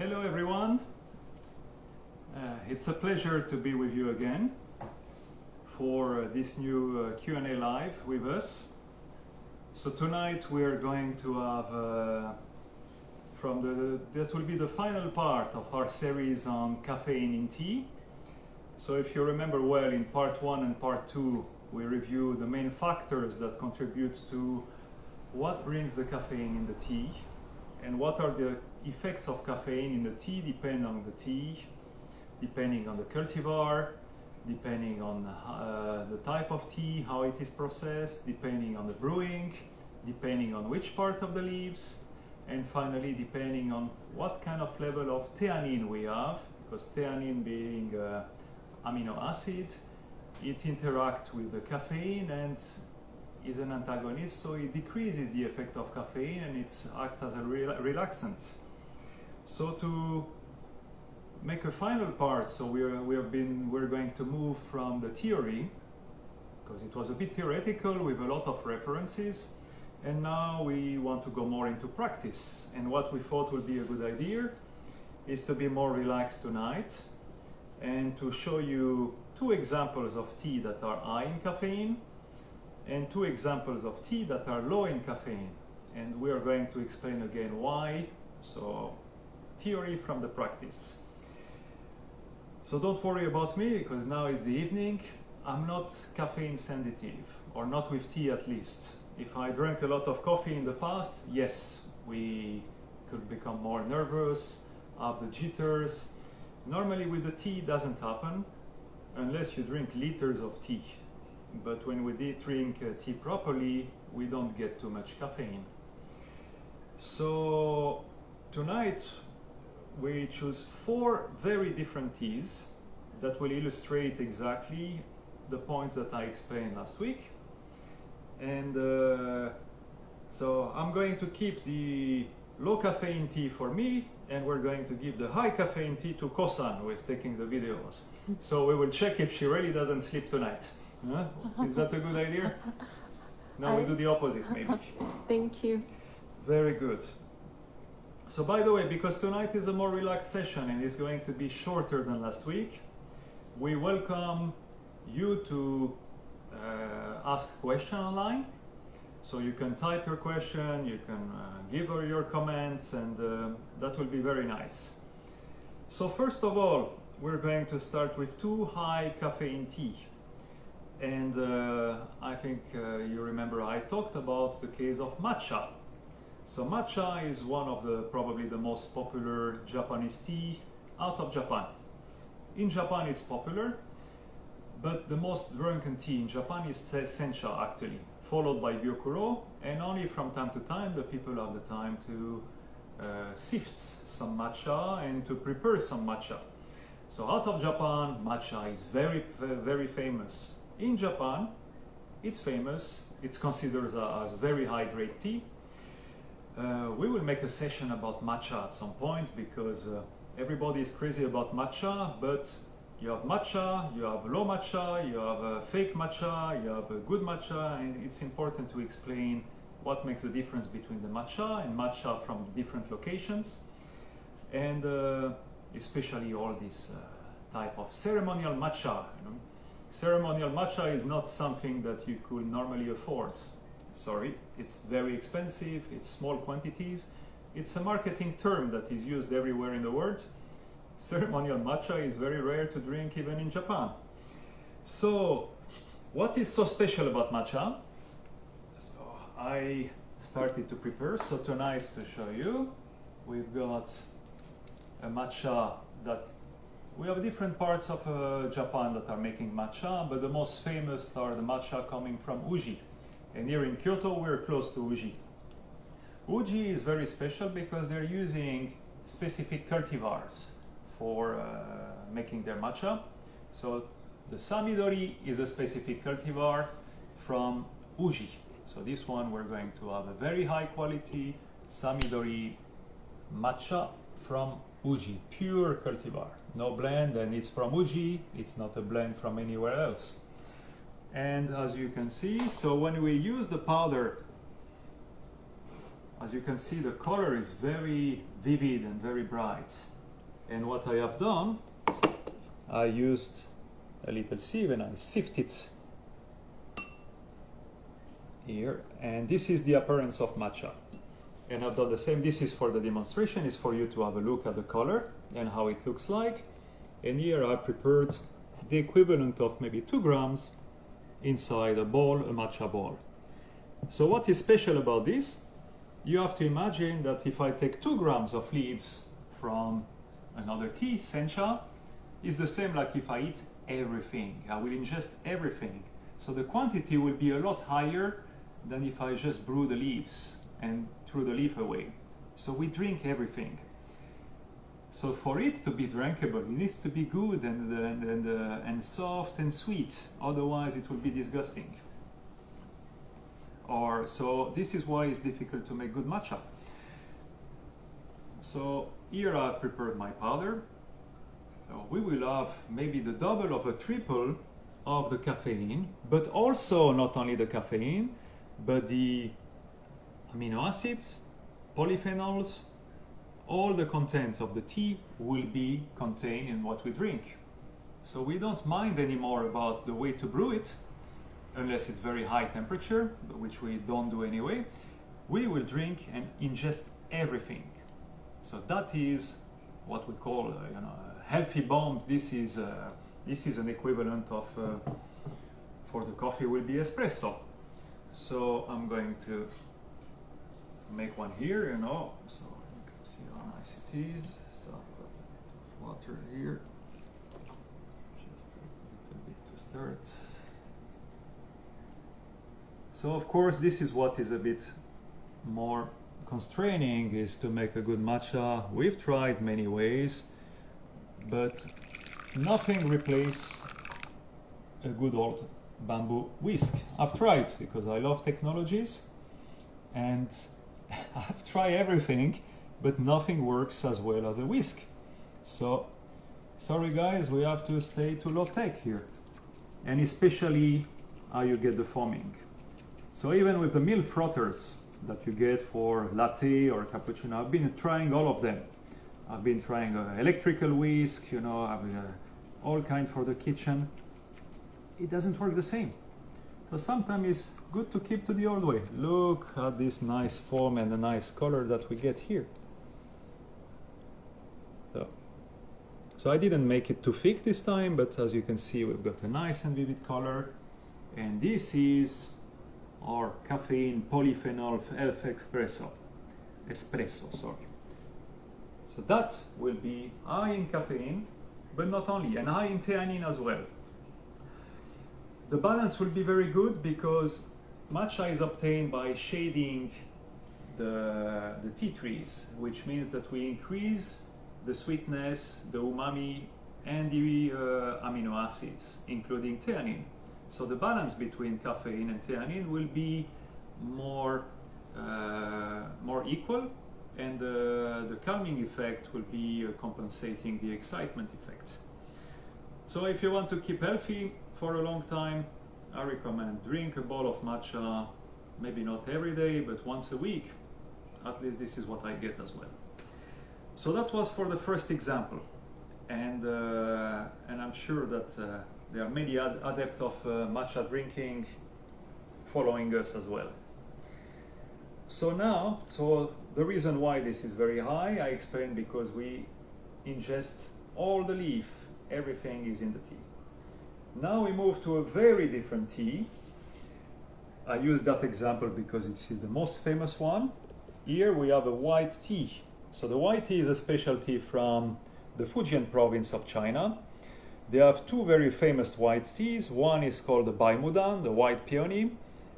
Hello everyone. It's a pleasure to be with you again for this new Q&A live with us. So tonight we're going to have that will be the final part of our series on caffeine in tea. So if you remember well, in part 1 and part 2 we review the main factors that contribute to what brings the caffeine in the tea and what are the effects of caffeine in the tea depending on the tea, depending on the cultivar, depending on the type of tea, how it is processed, depending on the brewing, depending on which part of the leaves, and finally depending on what kind of level of theanine we have, because theanine being amino acid, it interacts with the caffeine and is an antagonist, so it decreases the effect of caffeine and it acts as a relaxant. So to make a final part, so we're going to move from the theory, because it was a bit theoretical with a lot of references, and now we want to go more into practice. And what we thought would be a good idea is to be more relaxed tonight and to show you 2 examples of tea that are high in caffeine and 2 examples of tea that are low in caffeine. And we are going to explain again why. So theory from the practice. So don't worry about me, because now is the evening. I'm not caffeine sensitive, or not with tea at least. If I drank a lot of coffee in the past, yes, we could become more nervous, have the jitters. Normally with the tea it doesn't happen unless you drink liters of tea. But when we drink tea properly, we don't get too much caffeine. So tonight we choose 4 very different teas that will illustrate exactly the points that I explained last week. And so I'm going to keep the low caffeine tea for me, and we're going to give the high caffeine tea to Kosan, who is taking the videos. So we will check if she really doesn't sleep tonight. Huh? Is that a good idea? No, we do the opposite maybe. Thank you. Very good. So by the way, because tonight is a more relaxed session and it's going to be shorter than last week, we welcome you to ask question online. So you can type your question, you can give her your comments, and that will be very nice. So first of all, we're going to start with 2 high caffeine tea. And I think you remember I talked about the case of matcha. So matcha is one of probably the most popular Japanese tea out of Japan. In Japan it's popular, but the most drunken tea in Japan is sencha actually, followed by gyokuro, and only from time to time the people have the time to sift some matcha and to prepare some matcha. So out of Japan, matcha is very, very famous. In Japan, it's famous, it's considered as very high grade tea. We will make a session about matcha at some point, because everybody is crazy about matcha, but you have matcha, you have low matcha, you have fake matcha, you have a good matcha, and it's important to explain what makes the difference between the matcha and matcha from different locations, and especially all this type of ceremonial matcha. You know? Ceremonial matcha is not something that you could normally afford. Sorry, it's very expensive, it's small quantities. It's a marketing term that is used everywhere in the world. Ceremonial matcha is very rare to drink even in Japan. So, what is so special about matcha? So, I started to prepare, so tonight to show you, we've got a matcha that we have different parts of Japan that are making matcha, but the most famous are the matcha coming from Uji. And here in Kyoto, we're close to Uji. Uji is very special because they're using specific cultivars for making their matcha. So the Samidori is a specific cultivar from Uji. So this one we're going to have a very high quality Samidori matcha from Uji, pure cultivar, no blend, and it's from Uji, it's not a blend from anywhere else. And as you can see, so when we use the powder, as you can see, the color is very vivid and very bright. And what I have done, I used a little sieve and I sift it here, and this is the appearance of matcha. And I've done the same. This is for the demonstration, is for you to have a look at the color and how it looks like. And here I prepared the equivalent of maybe 2 grams inside a bowl, a matcha bowl. So what is special about this? You have to imagine that if I take 2 grams of leaves from another tea, sencha, is the same like if I eat everything. I will ingest everything. So the quantity will be a lot higher than if I just brew the leaves and threw the leaf away. So we drink everything. So for it to be drinkable, it needs to be good and soft and sweet. Otherwise, it will be disgusting. So this is why it's difficult to make good matcha. So here I prepared my powder. So we will have maybe the double or a triple of the caffeine, but also not only the caffeine, but the amino acids, polyphenols, all the contents of the tea will be contained in what we drink. So we don't mind anymore about the way to brew it, unless it's very high temperature, which we don't do anyway. We will drink and ingest everything. So that is what we call a healthy bomb. This is an equivalent of, for the coffee will be espresso. So I'm going to make one here, so you can see how nice it is. So I've got a bit of water here, just a little bit to start. So of course this is what is a bit more constraining, is to make a good matcha. We've tried many ways, but nothing replaces a good old bamboo whisk. I've tried because I love technologies, and I've tried everything, but nothing works as well as a whisk. So sorry guys, we have to stay to low tech here, and especially how you get the foaming. So even with the milk frothers that you get for latte or cappuccino, I've been trying all of them. I've been trying an electrical whisk, all kind for the kitchen. It doesn't work the same. So sometimes it's good to keep to the old way. Look at this nice foam and the nice color that we get here. So I didn't make it too thick this time, but as you can see, we've got a nice and vivid color. And this is our caffeine polyphenol elf espresso. So that will be high in caffeine, but not only, and high in theanine as well. The balance will be very good because matcha is obtained by shading the tea trees, which means that we increase the sweetness, the umami, and the amino acids, including theanine. So the balance between caffeine and theanine will be more equal, and the calming effect will be compensating the excitement effect. So if you want to keep healthy for a long time, I recommend drink a bowl of matcha, maybe not every day, but once a week. At least this is what I get as well. So that was for the first example, and I'm sure that there are many adepts of matcha drinking following us as well. So the reason why this is very high, I explained, because we ingest all the leaf, everything is in the tea. Now we move to a very different tea. I use that example because it is the most famous one. Here we have a white tea. So the white tea is a specialty from the Fujian province of China. They have 2 very famous white teas. One is called the Baimudan, the white peony,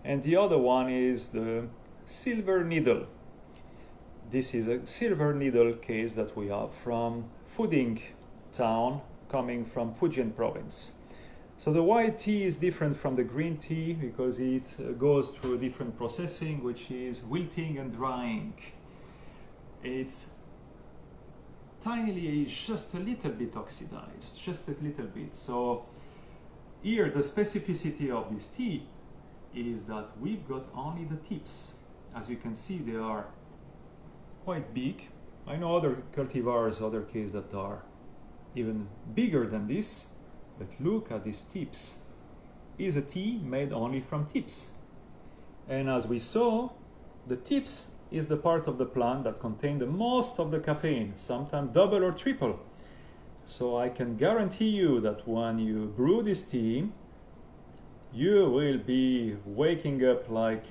and the other one is the silver needle. This is a silver needle case that we have from Fuding town, coming from Fujian province. So the white tea is different from the green tea because it goes through a different processing, which is wilting and drying. It's tinily, just a little bit oxidized, just a little bit. So here the specificity of this tea is that we've got only the tips. As you can see, they are quite big, I know other cultivars, other cases that are even bigger than this, but look at these tips. Is a tea made only from tips. And as we saw, the tips is the part of the plant that contain the most of the caffeine, sometimes double or triple. So I can guarantee you that when you brew this tea, you will be waking up like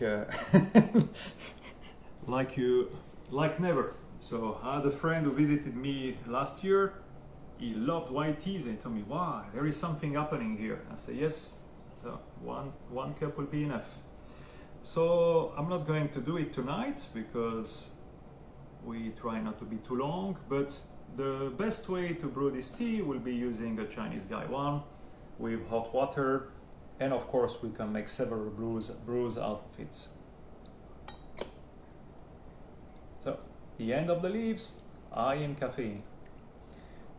like never. So I had a friend who visited me last year. He loved white teas and he told me, wow, there is something happening here. I said, yes, so one cup will be enough. So I'm not going to do it tonight because we try not to be too long, but the best way to brew this tea will be using a Chinese Gaiwan with hot water, and of course we can make several brews out of it. So, the end of the leaves, I in caffeine.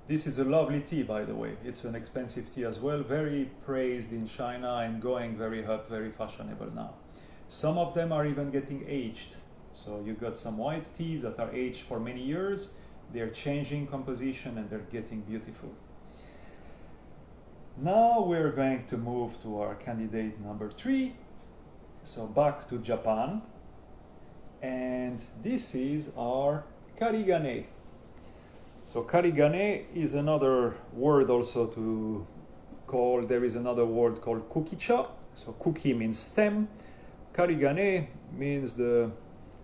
This is a lovely tea, by the way. It's an expensive tea as well, very praised in China and going very up, very fashionable now. Some of them are even getting aged. So you got some white teas that are aged for many years. They're changing composition and they're getting beautiful. Now we're going to move to our candidate number 3. So back to Japan. And this is our Karigane. So Karigane is another word also to call, there is another word called Houjicha. So kuki means stem. Karigane means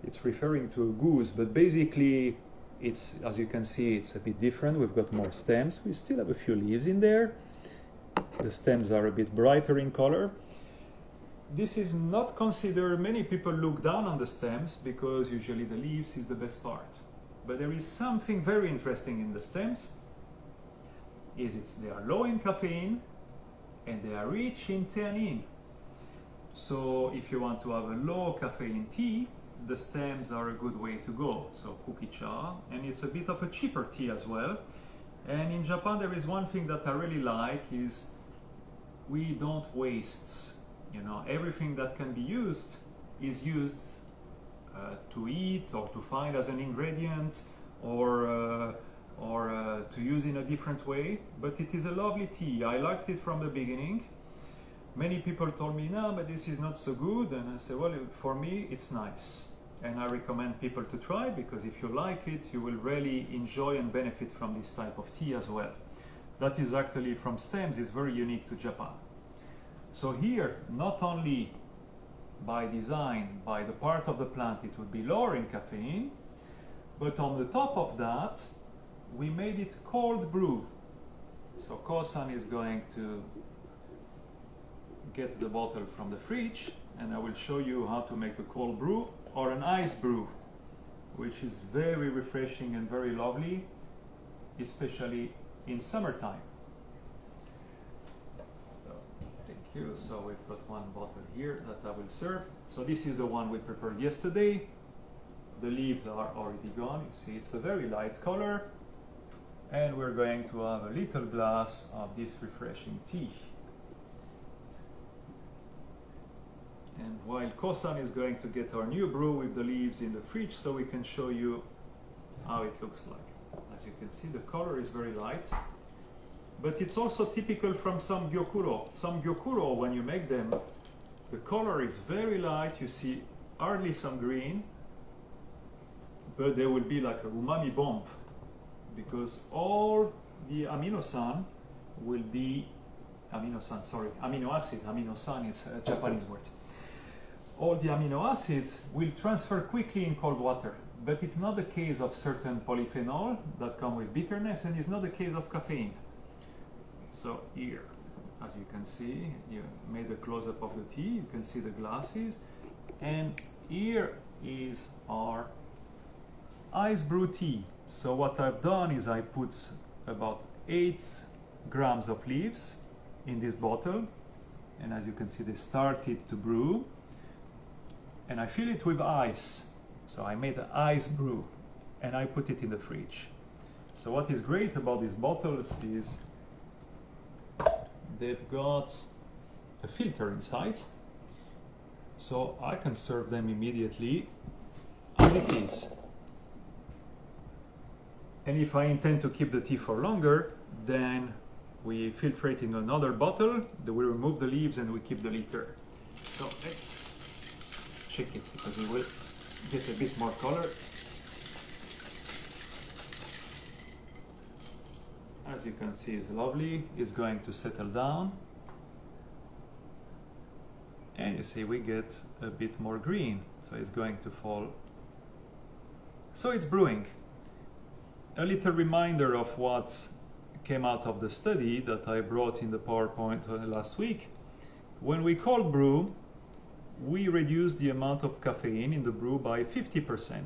it's referring to a goose, but basically it's, as you can see, it's a bit different. We've got more stems. We still have a few leaves in there. The stems are a bit brighter in color. This is not considered, many people look down on the stems because usually the leaves is the best part. But there is something very interesting in the stems. They are low in caffeine and they are rich in theanine. So if you want to have a low caffeine tea, the stems are a good way to go. So Houjicha, and it's a bit of a cheaper tea as well. And in Japan there is one thing that I really like is we don't waste. You know, everything that can be used is used to eat or to find as an ingredient or to use in a different way. But it is a lovely tea. I liked it from the beginning. Many people told me, no, but this is not so good. And I said, well, for me, it's nice. And I recommend people to try because if you like it, you will really enjoy and benefit from this type of tea as well. That is actually from stems, is very unique to Japan. So here, not only by design, by the part of the plant, it would be lower in caffeine, but on the top of that, we made it cold brew. So Ko-san is going to get the bottle from the fridge and I will show you how to make a cold brew or an ice brew, which is very refreshing and very lovely, especially in summertime. Thank you. So we've got one bottle here that I will serve. So this is the one we prepared yesterday. The leaves are already gone. You see it's a very light color. And we're going to have a little glass of this refreshing tea. And while Ko-san is going to get our new brew with the leaves in the fridge so we can show you how it looks like. As you can see, the color is very light. But it's also typical from some gyokuro. Some gyokuro, when you make them, the color is very light. You see hardly some green, but there will be like a umami bomb because all the amino-san will be, amino-acid, amino-san is a Japanese word. All the amino acids will transfer quickly in cold water, but it's not the case of certain polyphenol that come with bitterness, and it's not the case of caffeine. So here, as you can see, you made a close-up of the tea, you can see the glasses, and here is our ice brew tea. So what I've done is I put about 8 grams of leaves in this bottle, and as you can see, they started to brew. And I fill it with ice. So I made an ice brew and I put it in the fridge. So what is great about these bottles is they've got a filter inside. So I can serve them immediately as it is. And if I intend to keep the tea for longer, then we filter it in another bottle, then we remove the leaves and we keep the liquor. So let's shake it because we will get a bit more color. As you can see, it's lovely. It's going to settle down. And you see we get a bit more green, so it's going to fall. So it's brewing. A little reminder of what came out of the study that I brought in the PowerPoint last week. When we cold brew, we reduce the amount of caffeine in the brew by 50%.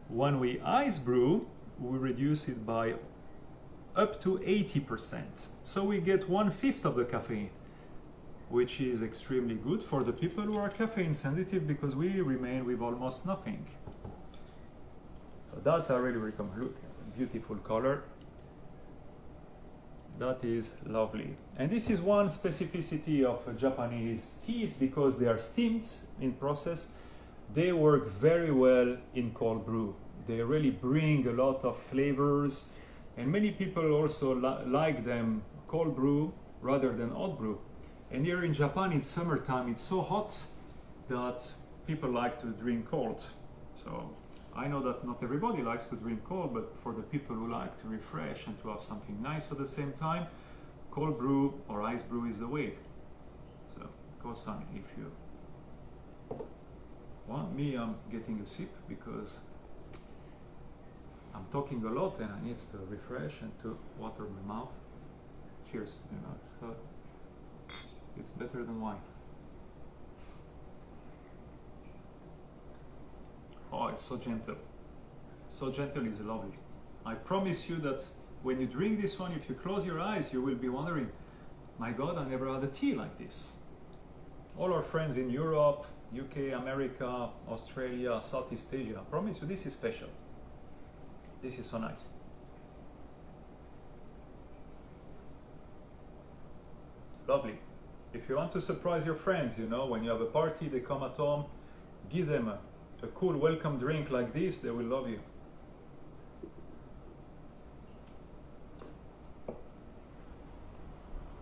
When we ice brew, we reduce it by up to 80%. So we get 1/5 of the caffeine, which is extremely good for the people who are caffeine sensitive because we remain with almost nothing. So that I really recommend. Look, beautiful color. That is lovely. And this is one specificity of Japanese teas because they are steamed in process. They work very well in cold brew. They really bring a lot of flavors, and many people also like them cold brew rather than hot brew. And here in Japan, it's summertime, it's so hot that people like to drink cold. So I know that not everybody likes to drink cold, but for the people who like to refresh and to have something nice at the same time, cold brew or ice brew is the way. So, Kosan, if you want me, I'm getting a sip because I'm talking a lot and I need to refresh and to water my mouth. Cheers, you know. So it's better than wine. Oh, it's so gentle. So gentle is lovely. I promise you that when you drink this one, if you close your eyes, you will be wondering, my God, I never had a tea like this. All our friends in Europe, UK, America, Australia, Southeast Asia, I promise you this is special. This is so nice. Lovely. If you want to surprise your friends, you know, when you have a party, they come at home, give them a cool welcome drink like this, they will love you.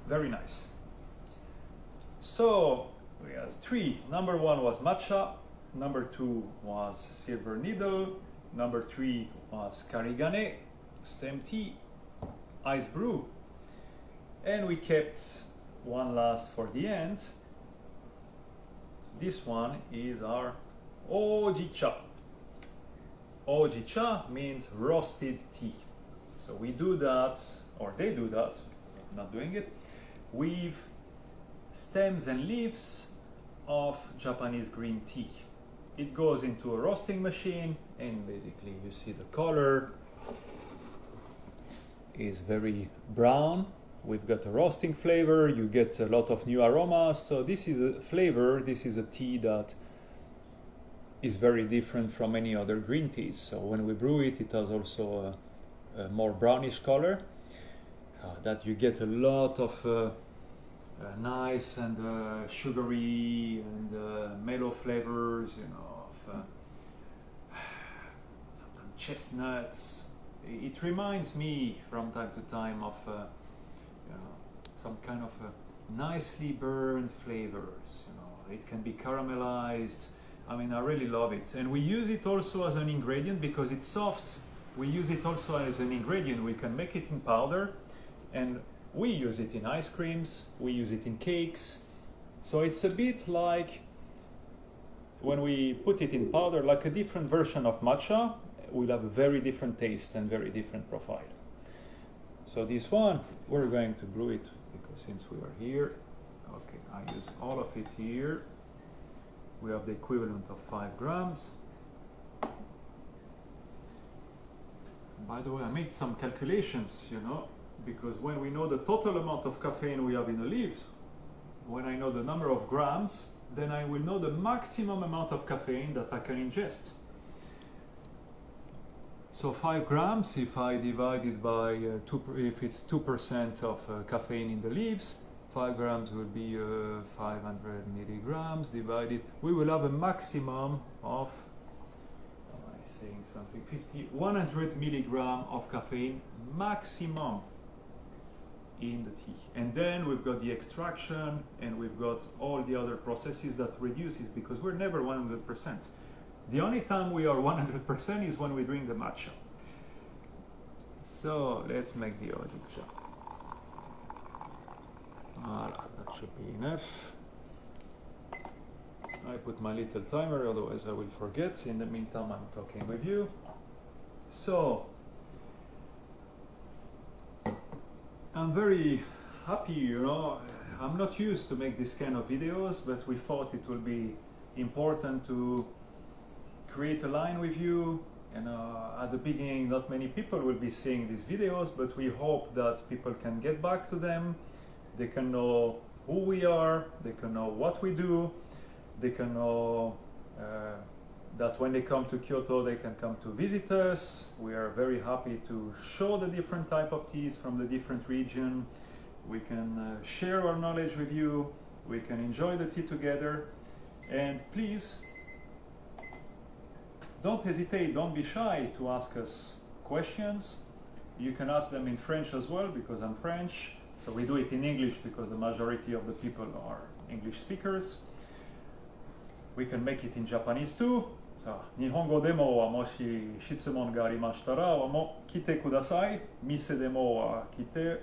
Very nice. So we had 3. Number 1 was matcha, number 2 was silver needle, number 3 was Karigane, stem tea, ice brew, and we kept one last for the end. This one is our Houjicha. Houjicha means roasted tea. So we do that, or they do that, I'm not doing it, with stems and leaves of Japanese green tea. It goes into a roasting machine and basically you see the color is very brown. We've got a roasting flavor, you get a lot of new aromas. So this is a flavor, this is a tea that is very different from any other green teas. So when we brew it, it has also a more brownish color that you get a lot of nice and sugary and mellow flavors, you know, of sometimes chestnuts. It reminds me from time to time of some kind of nicely burned flavors. You know, it can be caramelized. I mean, I really love it. And we use it also as an ingredient because it's soft. We use it also as an ingredient. We can make it in powder, and we use it in ice creams, we use it in cakes. So it's a bit like when we put it in powder, like a different version of matcha, will have a very different taste and very different profile. So this one, we're going to brew it because since we are here, okay, I use all of it here. We have the equivalent of 5 grams. By the way, I made some calculations, you know, because when we know the total amount of caffeine we have in the leaves, when I know the number of grams, then I will know the maximum amount of caffeine that I can ingest. So 5 grams, if I divide it by if it's 2% of caffeine in the leaves, 5 grams will be 500 milligrams divided. We will have a maximum of, saying something? 100 milligram of caffeine maximum in the tea. And then we've got the extraction and we've got all the other processes that reduces, because we're never 100%. The only time we are 100% is when we drink the matcha. So let's make the Houjicha. Voilà, that should be enough. I put my little timer, otherwise I will forget. In the meantime, I'm talking with you. So, I'm very happy, you know. I'm not used to make this kind of videos, but we thought it will be important to create a line with you. And at the beginning, not many people will be seeing these videos, but we hope that people can get back to them. They can know who we are, they can know what we do, they can know that when they come to Kyoto, they can come to visit us. We are very happy to show the different type of teas from the different region. We can share our knowledge with you. We can enjoy the tea together. And please, don't hesitate, don't be shy to ask us questions. You can ask them in French as well, because I'm French. So we do it in English because the majority of the people are English speakers. We can make it in Japanese too. So, 日本語でももし質問がありましたら、もう来てください。店でも来て、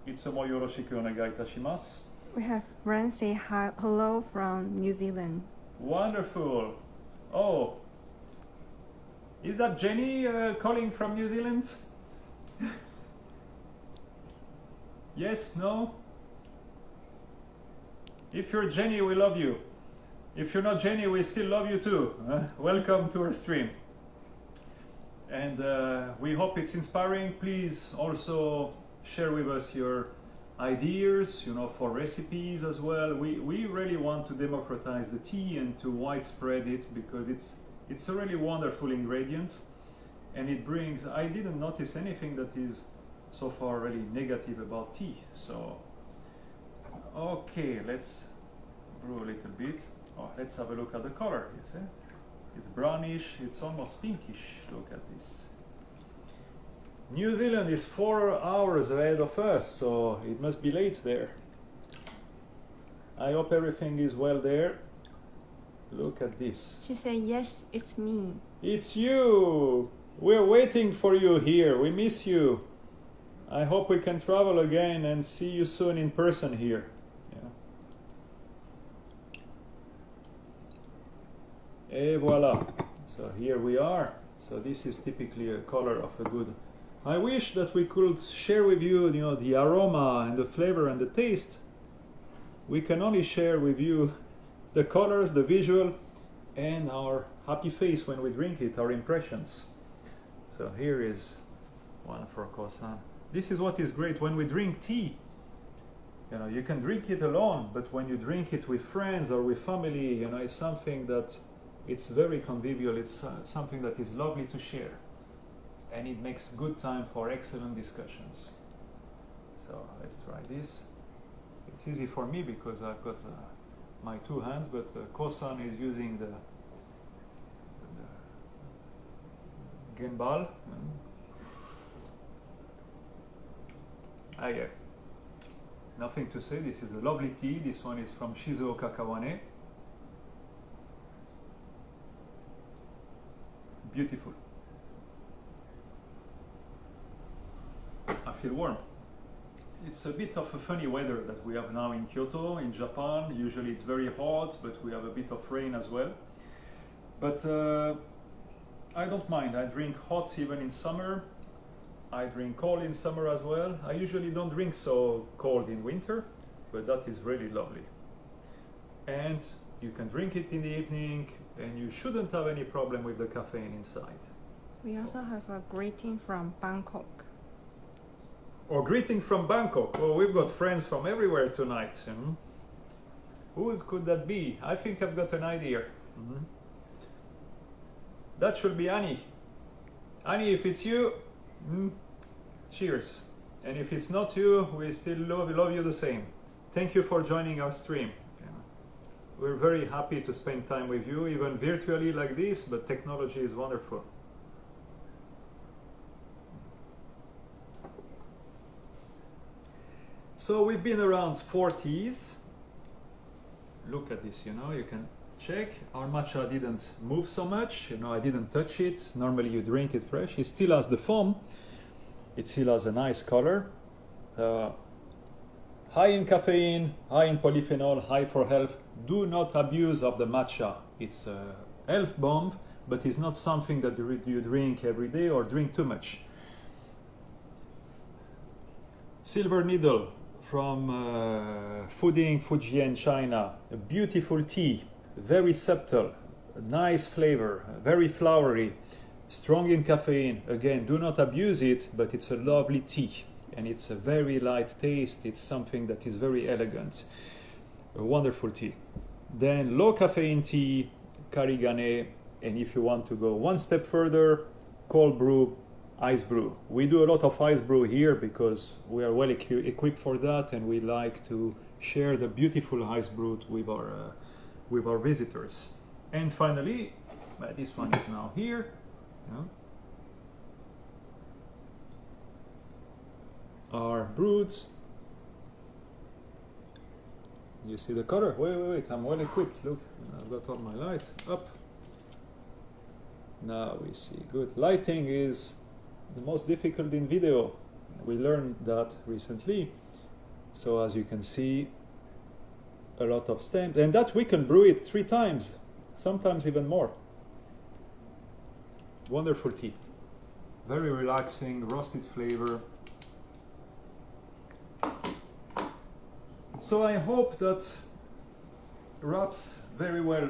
いつもよろしくお願いいたします。We have friends say hi, hello from New Zealand. Wonderful. Oh, is that Jenny calling from New Zealand? Yes, no? If you're Jenny, we love you. If you're not Jenny, we still love you too. Welcome to our stream. And we hope it's inspiring. Please also share with us your ideas, you know, for recipes as well. We really want to democratize the tea and to widespread it, because it's a really wonderful ingredient, and it brings, I didn't notice anything that is so far really negative about tea. So, okay, let's brew a little bit. Oh, let's have a look at the color. You see? It's brownish, it's almost pinkish. Look at this. New Zealand is 4 hours ahead of us, so it must be late there. I hope everything is well there. Look at this. She said, yes, it's me. It's you! We're waiting for you here. We miss you. I hope we can travel again and see you soon in person here. Et voila. So here we are. So this is typically a color of a good. I wish that we could share with you, you know, the aroma and the flavor and the taste. We can only share with you the colors, the visual, and our happy face when we drink it, our impressions. So here is one for Kosan. This is what is great when we drink tea. You know, you can drink it alone, but when you drink it with friends or with family, you know, it's something that it's very convivial. It's something that is lovely to share, and it makes good time for excellent discussions. So let's try this. It's easy for me because I've got my two hands, but Kosan is using the gimbal. Yeah. Nothing to say. This is a lovely tea. This one is from Shizuoka Kawane. Beautiful. I feel warm. It's a bit of a funny weather that we have now in Kyoto, in Japan. Usually it's very hot, but we have a bit of rain as well. But I don't mind. I drink hot even in summer. I drink cold in summer as well. I usually don't drink so cold in winter, but that is really lovely. And you can drink it in the evening, and you shouldn't have any problem with the caffeine inside. We also have a greeting from Bangkok. Or greeting from Bangkok. Oh, we've got friends from everywhere tonight. Who could that be? I think I've got an idea. That should be Annie. Annie, if it's you, cheers. And if it's not you, we still love you the same. Thank you for joining our stream. we're very happy to spend time with you, even virtually like this, but technology is wonderful. So we've been around 4 teas. Look at this, you know, you can check. Our matcha didn't move so much, you know, I didn't touch it. Normally you drink it fresh. It still has the foam. It still has a nice color. High in caffeine, high in polyphenol, high for health. Do not abuse of the matcha. It's a health bomb, but it's not something that you drink every day or drink too much. Silver Needle from Fuding Fujian, China. A beautiful tea, very subtle, nice flavor, very flowery, strong in caffeine. Again, do not abuse it, but it's a lovely tea. And it's a very light taste. It's something that is very elegant. A wonderful tea. Then low caffeine tea, Karigane. And if you want to go one step further, cold brew, ice brew. We do a lot of ice brew here because we are well equipped for that, and we like to share the beautiful ice brew with our visitors. And finally, this one is now here. Yeah. Our broods. You see the color? Wait, I'm well equipped. Look, I've got all my light up. Now we see. Good. Lighting is the most difficult in video. We learned that recently. So as you can see, a lot of stems. And that we can brew it 3 times, sometimes even more. Wonderful tea. Very relaxing, roasted flavor. So I hope that wraps very well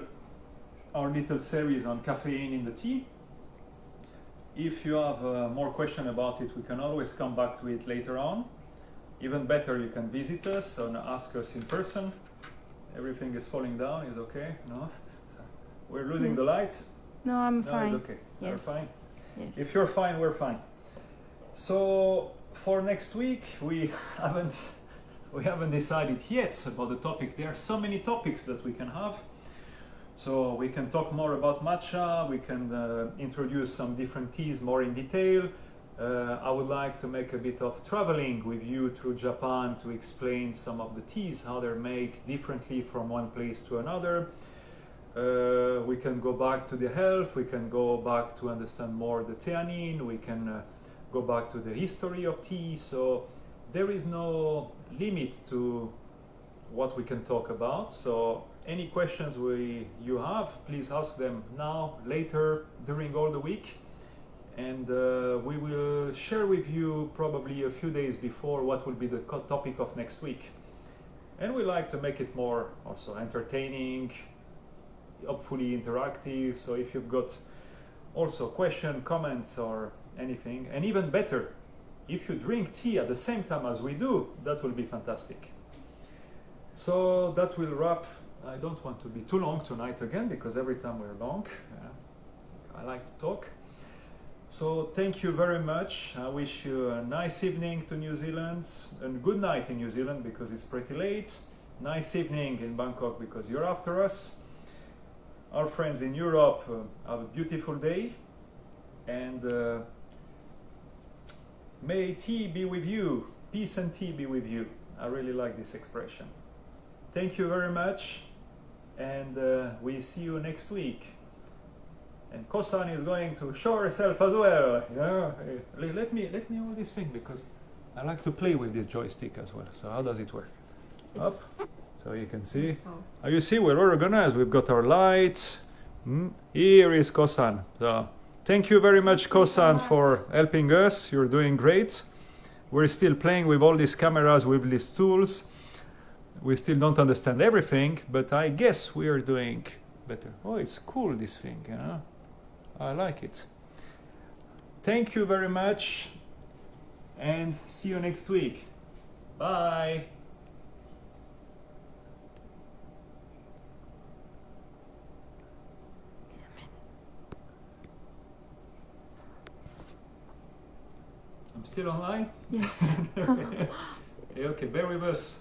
our little series on caffeine in the tea. If you have more questions about it, we can always come back to it later on. Even better, you can visit us and ask us in person. Everything is falling down, is okay? No? So we're losing the light? No, I'm fine. It's okay. Yes. You're fine? Yes. If you're fine, we're fine. So for next week, we haven't decided yet about the topic. There are so many topics that we can have. So we can talk more about matcha, we can introduce some different teas more in detail. I would like to make a bit of traveling with you through Japan to explain some of the teas, how they're made differently from one place to another. We can go back to the health, we can go back to understand more the theanine, we can go back to the history of tea. So there is no limit to what we can talk about. So any questions you have, please ask them now, later, during all the week. And we will share with you probably a few days before what will be the topic of next week. And we like to make it more also entertaining, hopefully interactive. So if you've got also questions, comments or anything, and even better, if you drink tea at the same time as we do, that will be fantastic. So that will wrap. I don't want to be too long tonight again, because every time we're long, I like to talk. So thank you very much. I wish you a nice evening to New Zealand, and good night in New Zealand because it's pretty late. Nice evening in Bangkok because you're after us. Our friends in Europe, have a beautiful day, and may tea be with you. Peace and tea be with you. I really like this expression. Thank you very much, and we see you next week. And Kosan is going to show herself as well. Yeah, let me hold this thing because I like to play with this joystick as well. So how does it work? Up, so you can see. You see, we're organized. We've got our lights. Here is Kosan. So thank you very much, Kosan, for helping us. You're doing great. We're still playing with all these cameras, with these tools. We still don't understand everything, but I guess we are doing better. Oh, it's cool, this thing, you know. I like it. Thank you very much, and see you next week. Bye. I'm still online? Yes. Okay, bear with us.